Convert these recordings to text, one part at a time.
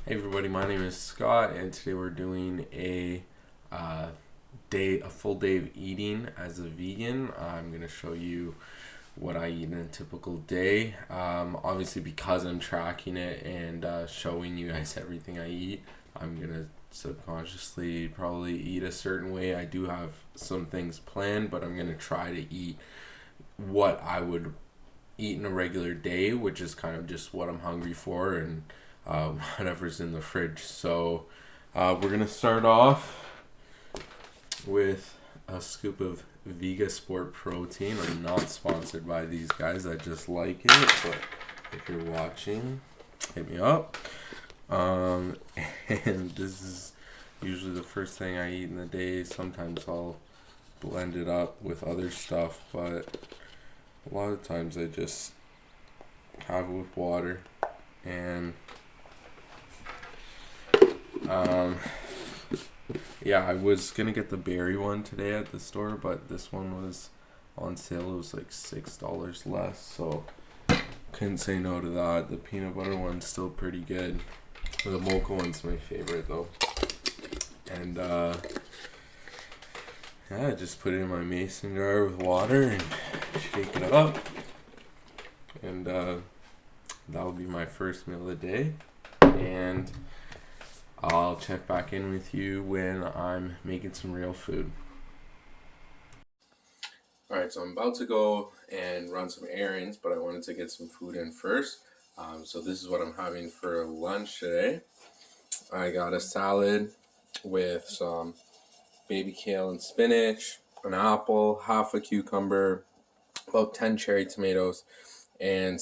Hey everybody, my name is Scott, and today we're doing uh, a full day of eating as a vegan. I'm gonna show you what I eat in a typical day. Obviously, because I'm tracking it and showing you guys everything I eat, I'm gonna subconsciously probably eat a certain way. I do have some things planned, but I'm gonna try to eat what I would eat in a regular day, which is kind of just what I'm hungry for and whatever's in the fridge. So we're gonna start off with a scoop of Vega Sport protein. I'm not sponsored by these guys. I just like it. But if you're watching, hit me up. Um, and this is usually the first thing I eat in the day. Sometimes I'll blend it up with other stuff, but a lot of times I just have it with water. And um, yeah, I was gonna get the berry one today at the store, but this one was on sale. It was like $6 less, so couldn't say no to that. The peanut butter one's still pretty good. The mocha one's my favorite though. And yeah, just put it in my mason jar with water and shake it up. And that'll be my first meal of the day. And I'll check back in with you when I'm making some real food. Alright, so I'm about to go and run some errands, but I wanted to get some food in first. So this is what I'm having for lunch today. I got a salad with some baby kale and spinach, an apple, half a cucumber, about 10 cherry tomatoes, and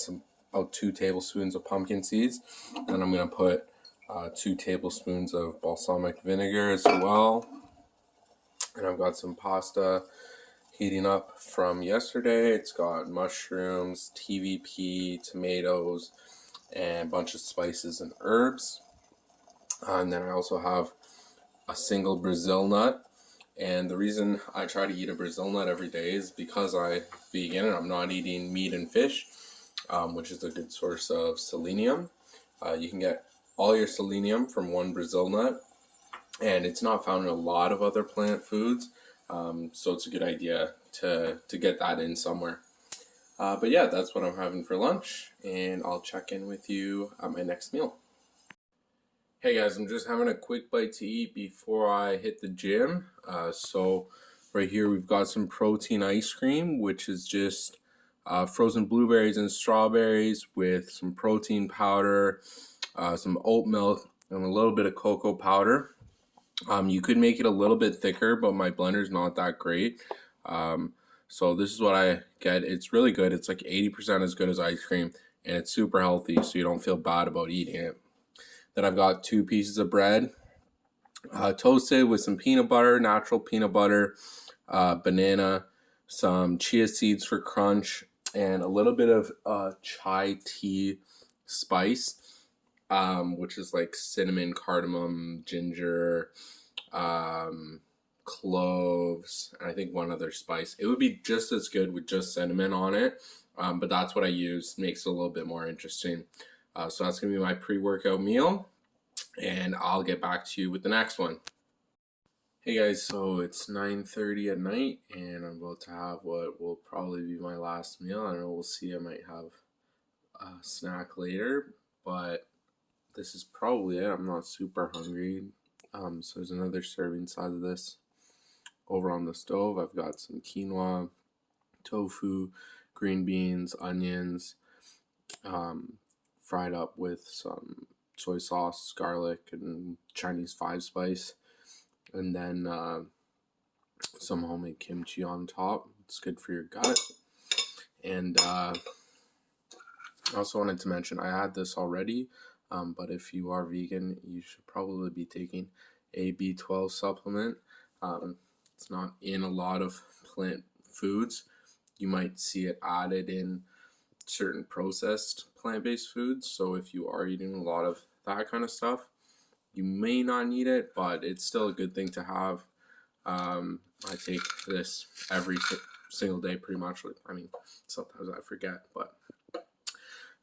about 2 tablespoons of pumpkin seeds. And I'm going to put 2 tablespoons of balsamic vinegar as well. And I've got some pasta heating up from yesterday. It's got mushrooms, TVP, tomatoes, and a bunch of spices and herbs. And then I also have a single Brazil nut. And the reason I try to eat a Brazil nut every day is because I'm vegan and I'm not eating meat and fish, which is a good source of selenium. You can get all your selenium from one Brazil nut, and it's not found in a lot of other plant foods, so it's a good idea to get that in somewhere. But yeah, that's what I'm having for lunch, and I'll check in with you at my next meal. Hey guys, I'm just having a quick bite to eat before I hit the gym. So right here we've got some protein ice cream, which is just frozen blueberries and strawberries with some protein powder, some oat milk, and a little bit of cocoa powder. You could make it a little bit thicker, but my blender's not that great. So this is what I get. It's really good. It's like 80% as good as ice cream, and it's super healthy, so you don't feel bad about eating it. Then I've got 2 pieces of bread, toasted with some peanut butter, natural peanut butter, banana, some chia seeds for crunch, and a little bit of chai tea spice, which is like cinnamon, cardamom, ginger, cloves, and I think one other spice. It would be just as good with just cinnamon on it, but that's what I use. Makes it a little bit more interesting. So that's going to be my pre-workout meal, and I'll get back to you with the next one. Hey guys, so it's 9:30 at night, and I'm about to have what will probably be my last meal. I don't know, we'll see. I might have a snack later, but this is probably it. I'm not super hungry. So there's another serving size of this over on the stove. I've got some quinoa, tofu, green beans, onions, fried up with some soy sauce, garlic, and Chinese 5-spice, and then some homemade kimchi on top. It's good for your gut. And I also wanted to mention I had this already, but if you are vegan, you should probably be taking a B12 supplement. It's not in a lot of plant foods. You might see it added in certain processed plant-based foods. So if you are eating a lot of that kind of stuff, you may not need it, but it's still a good thing to have. I take this every single day pretty much. I mean, sometimes I forget, but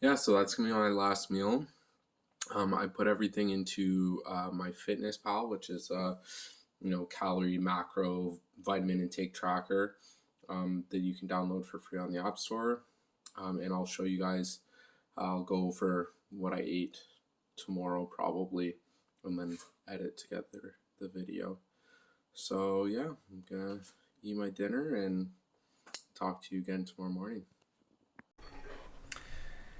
yeah, so that's gonna be my last meal. I put everything into MyFitnessPal, which is calorie, macro, vitamin intake tracker that you can download for free on the App Store. And I'll show you guys. I'll go over what I ate tomorrow probably, and then edit together the video. So yeah, I'm gonna eat my dinner and talk to you again tomorrow morning.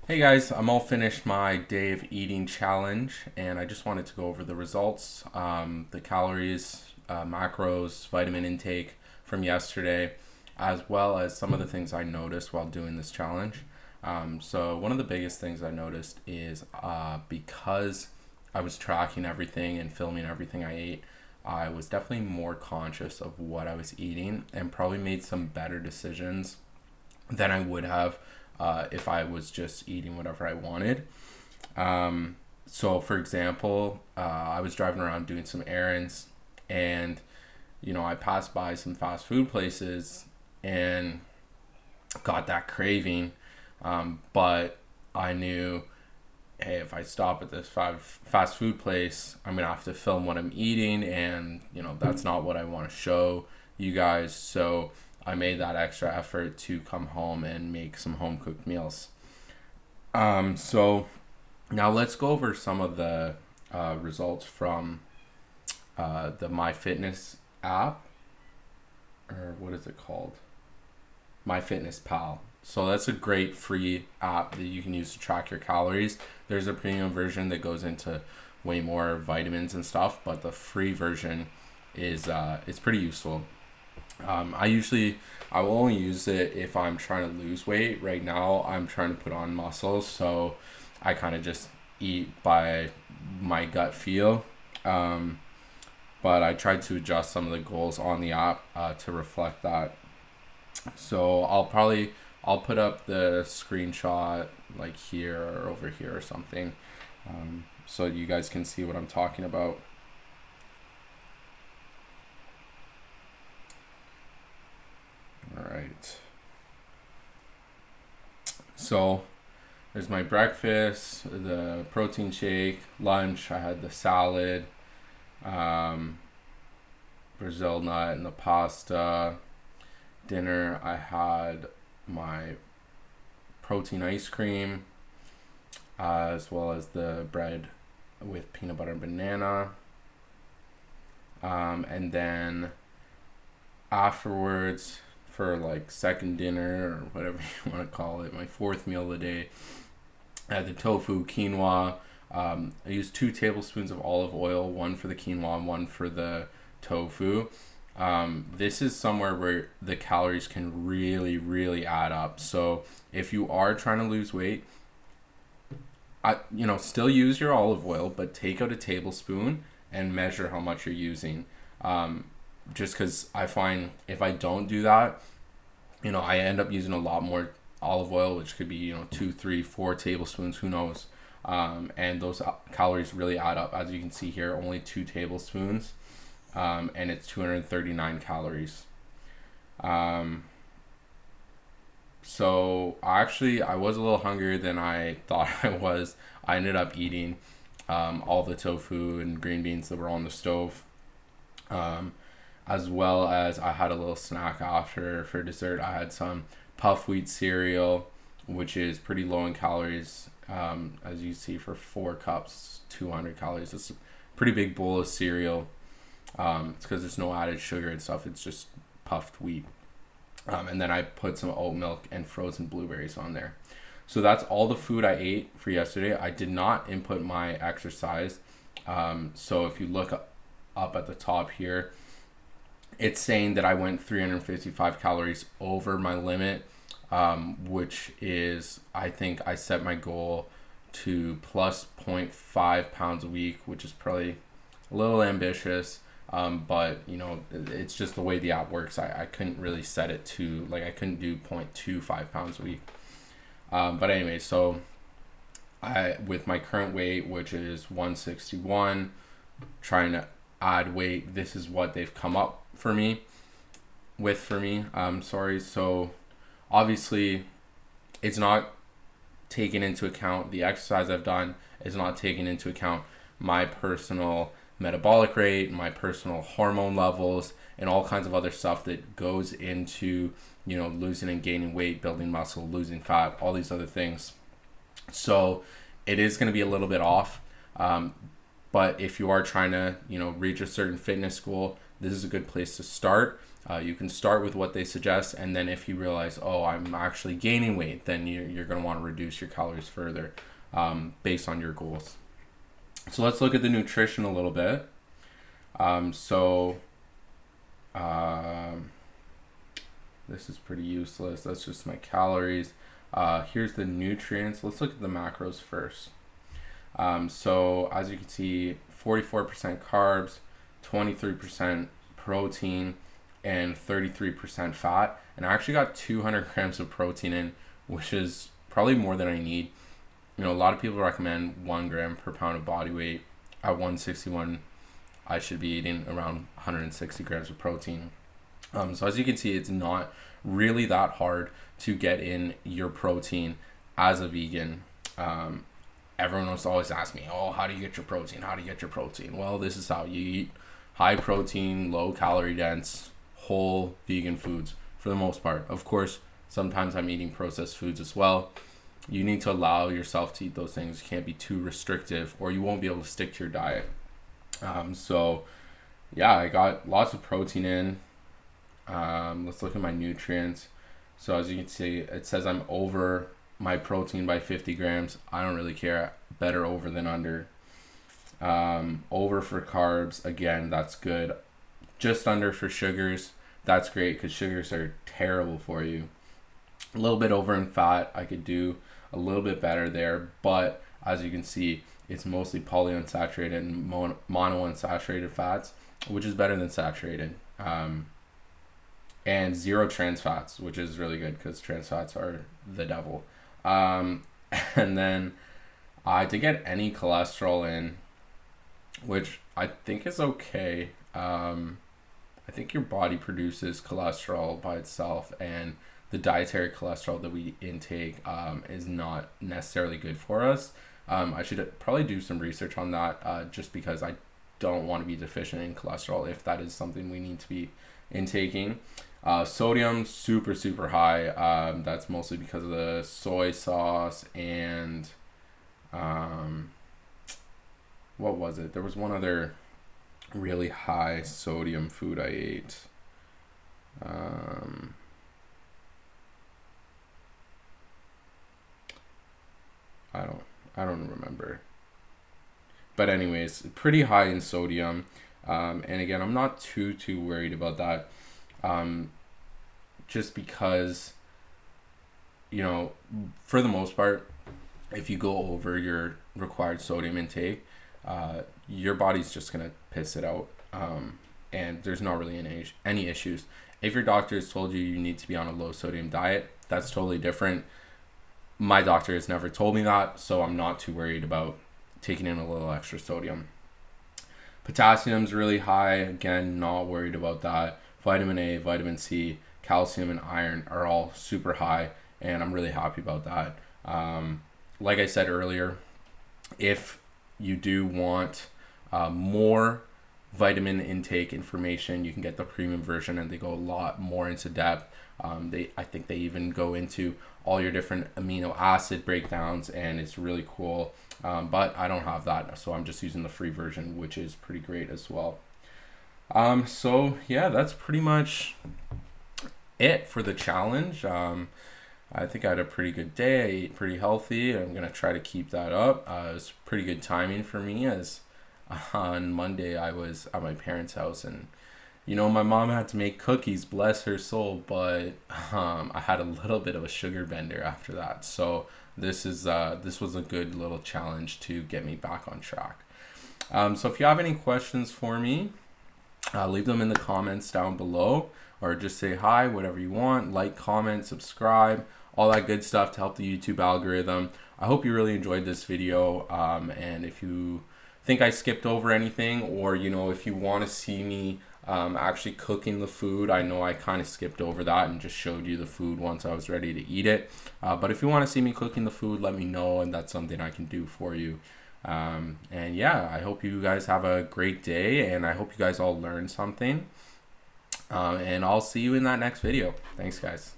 Hey guys, I'm all finished my day of eating challenge, and I just wanted to go over the results, the calories, macros, vitamin intake from yesterday, as well as some of the things I noticed while doing this challenge. So one of the biggest things I noticed is because I was tracking everything and filming everything I ate, I was definitely more conscious of what I was eating and probably made some better decisions than I would have if I was just eating whatever I wanted. So, for example, I was driving around doing some errands, and I passed by some fast food places and got that craving. But I knew, hey, if I stop at this fast food place, I'm gonna have to film what I'm eating, and that's not what I want to show you guys. So I made that extra effort to come home and make some home cooked meals. So now let's go over some of the results from the MyFitness app, or what is it called? MyFitnessPal. So that's a great free app that you can use to track your calories. There's a premium version that goes into way more vitamins and stuff, but the free version is it's pretty useful. I will only use it if I'm trying to lose weight. Right now, I'm trying to put on muscle, so I kind of just eat by my gut feel. But I tried to adjust some of the goals on the app to reflect that. So I'll put up the screenshot like here or over here or something, so you guys can see what I'm talking about. All right. So there's my breakfast, the protein shake. Lunch, I had the salad, Brazil nut, and the pasta. Dinner, I had my protein ice cream, as well as the bread with peanut butter and banana. And then afterwards, for like second dinner or whatever you want to call it, my fourth meal of the day, I had the tofu quinoa. I used 2 tablespoons of olive oil, one for the quinoa and one for the tofu. This is somewhere where the calories can really, really add up. So if you are trying to lose weight, still use your olive oil, but take out a tablespoon and measure how much you're using. Just because I find if I don't do that, I end up using a lot more olive oil, which could be 2, 3, 4 tablespoons, who knows. And those calories really add up. As you can see here, only 2 tablespoons, and it's 239 calories. So actually, I was a little hungrier than I thought I was. I ended up eating all the tofu and green beans that were on the stove. As well as I had a little snack after for dessert. I had some puff wheat cereal, which is pretty low in calories. As you see, for 4 cups, 200 calories. It's a pretty big bowl of cereal. It's because there's no added sugar and stuff. It's just puffed wheat. And then I put some oat milk and frozen blueberries on there. So that's all the food I ate for yesterday. I did not input my exercise. So if you look up at the top here, it's saying that I went 355 calories over my limit, which is, I think I set my goal to plus 0.5 pounds a week, which is probably a little ambitious. But it's just the way the app works. I couldn't really set it to, I couldn't do 0.25 pounds a week. But anyway, so with my current weight, which is 161, trying to add weight, this is what they've come up for me. So obviously it's not taking into account the exercise I've done. is not taking into account my personal metabolic rate, my personal hormone levels, and all kinds of other stuff that goes into, you know, losing and gaining weight, building muscle, losing fat, all these other things. So it is going to be a little bit off. But if you are trying to, you know, reach a certain fitness goal, this is a good place to start. You can start with what they suggest, and then if you realize, oh, I'm actually gaining weight, then you're going to want to reduce your calories further based on your goals. So let's look at the nutrition a little bit. This is pretty useless. That's just my calories. Here's the nutrients. Let's look at the macros first. So as you can see, 44% carbs, 23% protein, and 33% fat. And I actually got 200 grams of protein in, which is probably more than I need. You know, a lot of people recommend 1 gram per pound of body weight. At 161, I should be eating around 160 grams of protein. So as you can see, it's not really that hard to get in your protein as a vegan. Everyone wants to always ask me, oh, how do you get your protein? How do you get your protein? Well, this is how you eat high protein, low calorie dense, whole vegan foods for the most part. Of course, sometimes I'm eating processed foods as well. You need to allow yourself to eat those things. You can't be too restrictive or you won't be able to stick to your diet. So yeah, I got lots of protein in. Let's look at my nutrients. So as you can see, it says I'm over my protein by 50 grams. I don't really care. Better over than under. Over for carbs, again, that's good. Just under for sugars, that's great because sugars are terrible for you. A little bit over in fat, I could do a little bit better there, but as you can see, it's mostly polyunsaturated and monounsaturated fats, which is better than saturated. And 0 trans fats, which is really good because trans fats are the devil. And then I didn't get any cholesterol in, which I think is okay. I think your body produces cholesterol by itself, and the dietary cholesterol that we intake is not necessarily good for us. I should probably do some research on that just because I don't want to be deficient in cholesterol if that is something we need to be intaking. Sodium, super high. That's mostly because of the soy sauce and what was it? There was one other really high sodium food I ate. I don't remember. But anyways, pretty high in sodium. And again, I'm not too worried about that. Just because, you know, for the most part, if you go over your required sodium intake, your body's just going to piss it out. And there's not really any issues. If your doctor has told you need to be on a low sodium diet, that's totally different. My doctor has never told me that, so I'm not too worried about taking in a little extra sodium. Potassium's really high. Again, not worried about that. Vitamin A, vitamin C, calcium, and iron are all super high, and I'm really happy about that. Like I said earlier, if you do want more vitamin intake information, you can get the premium version, and they go a lot more into depth. I think they even go into all your different amino acid breakdowns, and it's really cool. But I don't have that, so I'm just using the free version, which is pretty great as well. So yeah, that's pretty much it for the challenge. I think I had a pretty good day. I ate pretty healthy. I'm gonna try to keep that up. It was pretty good timing for me, as on Monday I was at my parents' house, and you know, my mom had to make cookies, bless her soul, but I had a little bit of a sugar bender after that. So this was a good little challenge to get me back on track. So if you have any questions for me, leave them in the comments down below, or just say hi, whatever you want. Like, comment, subscribe, all that good stuff to help the YouTube algorithm. I hope you really enjoyed this video, and if you think I skipped over anything, or you know, if you want to see me actually cooking the food, I know I kind of skipped over that and just showed you the food once I was ready to eat it, but if you want to see me cooking the food, let me know, and that's something I can do for you. And yeah, I hope you guys have a great day, and I hope you guys all learned something. And I'll see you in that next video. Thanks, guys.